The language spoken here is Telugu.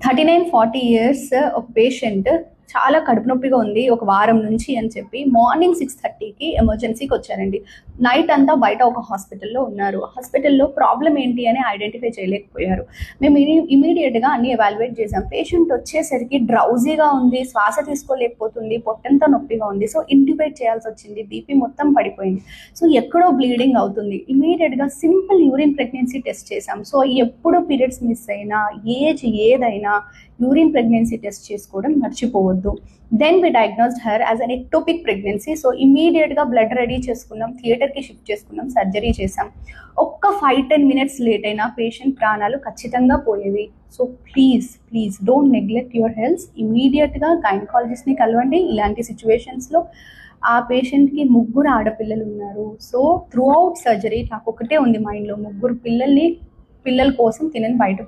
39-40 ఇయర్స్ ఒక పేషెంట్ చాలా కడుపు నొప్పిగా ఉంది ఒక వారం నుంచి అని చెప్పి మార్నింగ్ 6:30కి ఎమర్జెన్సీకి వచ్చారండి. నైట్ అంతా బయట ఒక హాస్పిటల్లో ఉన్నారు. హాస్పిటల్లో ప్రాబ్లం ఏంటి అని ఐడెంటిఫై చేయలేకపోయారు. మేము ఇమీడియట్గా అన్ని ఎవాల్యుయేట్ చేసాం. పేషెంట్ వచ్చేసరికి డ్రౌజీగా ఉంది, శ్వాస తీసుకోలేకపోతుంది, పొట్టంతా నొప్పిగా ఉంది. సో ఇంట్యూబేట్ చేయాల్సి వచ్చింది, బీపీ మొత్తం పడిపోయింది. సో ఎక్కడో బ్లీడింగ్ అవుతుంది. ఇమీడియట్గా సింపుల్ యూరిన్ ప్రెగ్నెన్సీ టెస్ట్ చేసాం. సో ఎప్పుడు పీరియడ్స్ మిస్ అయినా, ఏజ్ ఏదైనా యూరిన్ ప్రెగ్నెన్సీ టెస్ట్ చేసుకోవడం మర్చిపోవద్దు. Then we diagnosed her as an ectopic pregnancy. So ఇమీడియట్గా బ్లడ్ రెడీ చేసుకున్నాం, థియేటర్కి షిఫ్ట్ చేసుకున్నాం, సర్జరీ చేసాం. ఒక్క 5-10 మినిట్స్ లేట్ అయినా పేషెంట్ ప్రాణాలు ఖచ్చితంగా పోయేవి. So please don't neglect your health. ఇమీడియట్గా గైనకాలజిస్ట్ని కలవండి. ఇలాంటి సిచ్యువేషన్స్లో ఆ పేషెంట్కి 3 ఆడపిల్లలు ఉన్నారు. సో త్రూ అవుట్ సర్జరీ నాకు ఒకటే ఉంది మైండ్లో, 3 పిల్లల కోసం తినని బయట